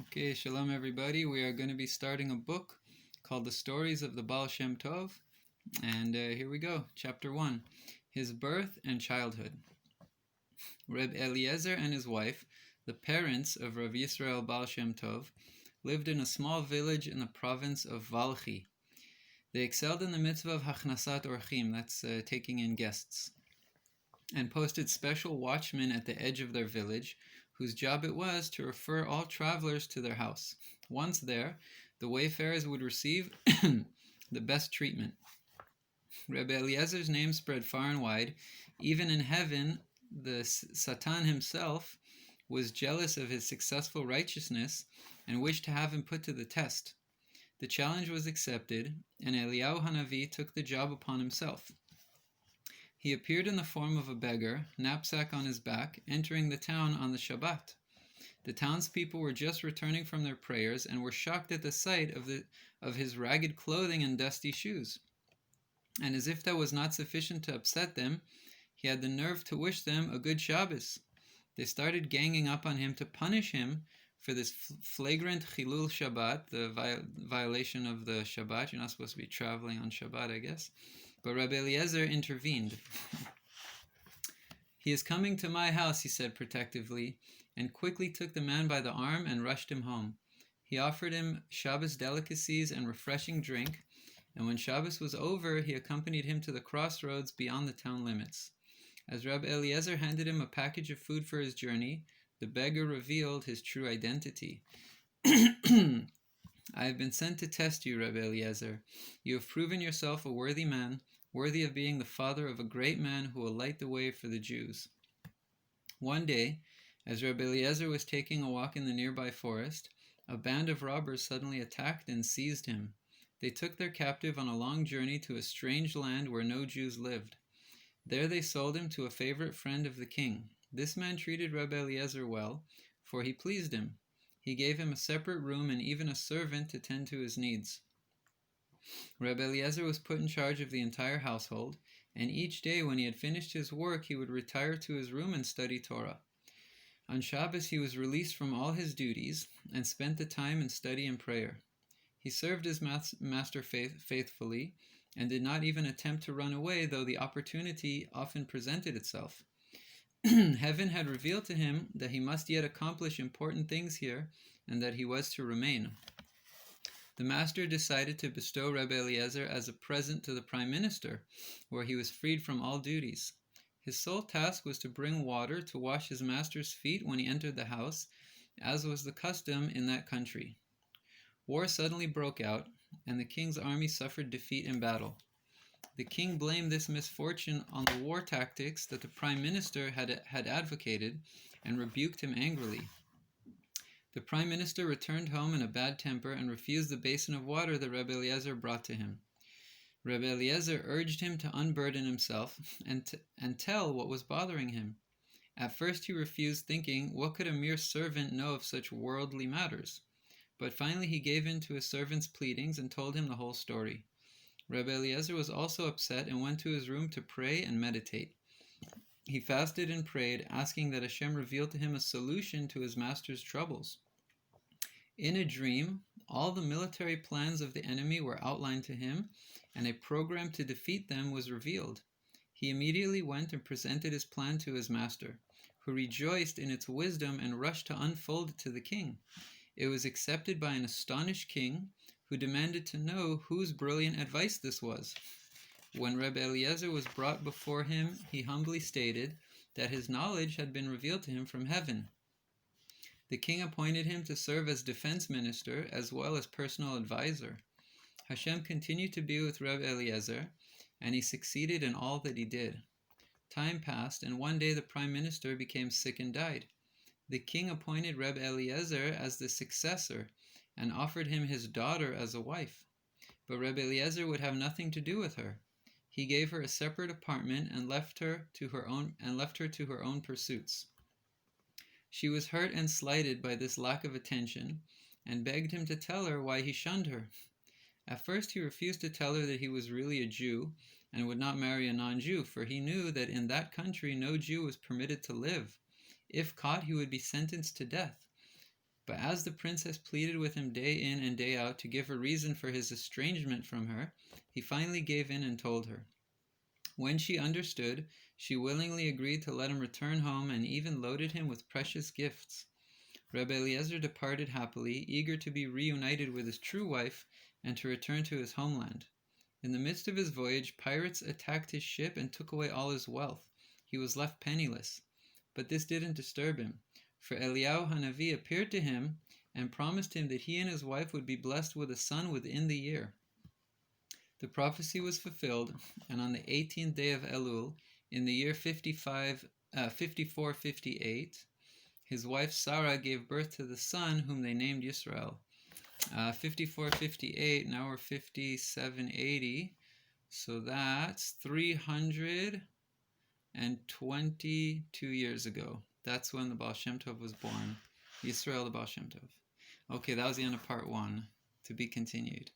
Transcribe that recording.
Okay, shalom everybody. We are going to be starting a book called The Stories of the Baal Shem Tov. And here we go. Chapter 1. His Birth and Childhood. Rebbe Eliezer and his wife, the parents of Rav Yisrael Baal Shem Tov, lived in a small village in the province of Valchi. They excelled in the mitzvah of Hachnasat Orchim, that's taking in guests, and posted special watchmen at the edge of their village, whose job it was to refer all travelers to their house. Once there, the wayfarers would receive the best treatment. Rebbe Eliezer's name spread far and wide. Even in heaven, the Satan himself was jealous of his successful righteousness and wished to have him put to the test. The challenge was accepted, and Eliyahu Hanavi took the job upon himself. He appeared in the form of a beggar, knapsack on his back, entering the town on the Shabbat. The townspeople were just returning from their prayers and were shocked at the sight of his ragged clothing and dusty shoes. And as if that was not sufficient to upset them, he had the nerve to wish them a good Shabbos. They started ganging up on him to punish him for this flagrant Chilul Shabbat, the violation of the Shabbat. You're not supposed to be traveling on Shabbat, I guess. But Rebbe Eliezer intervened. "He is coming to my house," he said protectively, and quickly took the man by the arm and rushed him home. He offered him Shabbos delicacies and refreshing drink, and when Shabbos was over, he accompanied him to the crossroads beyond the town limits. As Rebbe Eliezer handed him a package of food for his journey, the beggar revealed his true identity. "I have been sent to test you, Rebbe Eliezer. You have proven yourself a worthy man, worthy of being the father of a great man who will light the way for the Jews." One day, as Rebbe Eliezer was taking a walk in the nearby forest, a band of robbers suddenly attacked and seized him. They took their captive on a long journey to a strange land where no Jews lived. There they sold him to a favorite friend of the king. This man treated Rebbe Eliezer well, for he pleased him. He gave him a separate room and even a servant to tend to his needs. Rebbe Eliezer was put in charge of the entire household, and each day when he had finished his work, he would retire to his room and study Torah. On Shabbos, he was released from all his duties and spent the time in study and prayer. He served his master faithfully and did not even attempt to run away, though the opportunity often presented itself. Heaven had revealed to him that he must yet accomplish important things here and that he was to remain. The master decided to bestow Rebbe Eliezer as a present to the prime minister, where he was freed from all duties. His sole task was to bring water to wash his master's feet when he entered the house, as was the custom in that country. War suddenly broke out, and the king's army suffered defeat in battle. The king blamed this misfortune on the war tactics that the prime minister had advocated and rebuked him angrily. The prime minister returned home in a bad temper and refused the basin of water that Rebbe Eliezer brought to him. Rebbe Eliezer urged him to unburden himself and tell what was bothering him. At first he refused, thinking, what could a mere servant know of such worldly matters? But finally he gave in to his servant's pleadings and told him the whole story. Rebbe Eliezer was also upset and went to his room to pray and meditate. He fasted and prayed, asking that Hashem reveal to him a solution to his master's troubles. In a dream, all the military plans of the enemy were outlined to him, and a program to defeat them was revealed. He immediately went and presented his plan to his master, who rejoiced in its wisdom and rushed to unfold it to the king. It was accepted by an astonished king, who demanded to know whose brilliant advice this was. When Rebbe Eliezer was brought before him, he humbly stated that his knowledge had been revealed to him from heaven. The king appointed him to serve as defense minister as well as personal advisor. Hashem continued to be with Rebbe Eliezer, and he succeeded in all that he did. Time passed, and one day the prime minister became sick and died. The king appointed Rebbe Eliezer as the successor and offered him his daughter as a wife. But Rebbe Eliezer would have nothing to do with her. He gave her a separate apartment and left her to her own pursuits. She was hurt and slighted by this lack of attention and begged him to tell her why he shunned her. At first he refused to tell her that he was really a Jew and would not marry a non-Jew, for he knew that in that country no Jew was permitted to live. If caught, he would be sentenced to death. But as the princess pleaded with him day in and day out to give a reason for his estrangement from her, he finally gave in and told her. When she understood, she willingly agreed to let him return home and even loaded him with precious gifts. Rebbe Eliezer departed happily, eager to be reunited with his true wife and to return to his homeland. In the midst of his voyage, pirates attacked his ship and took away all his wealth. He was left penniless. But this didn't disturb him, for Eliyahu Hanavi appeared to him and promised him that he and his wife would be blessed with a son within the year. The prophecy was fulfilled, and on the 18th day of Elul, in the year 5458, his wife Sarah gave birth to the son whom they named Yisrael. 5458, now we're 5780, so that's 322 years ago. That's when the Baal Shem Tov was born. Yisrael, the Baal Shem Tov. Okay, that was the end of part 1. To be continued.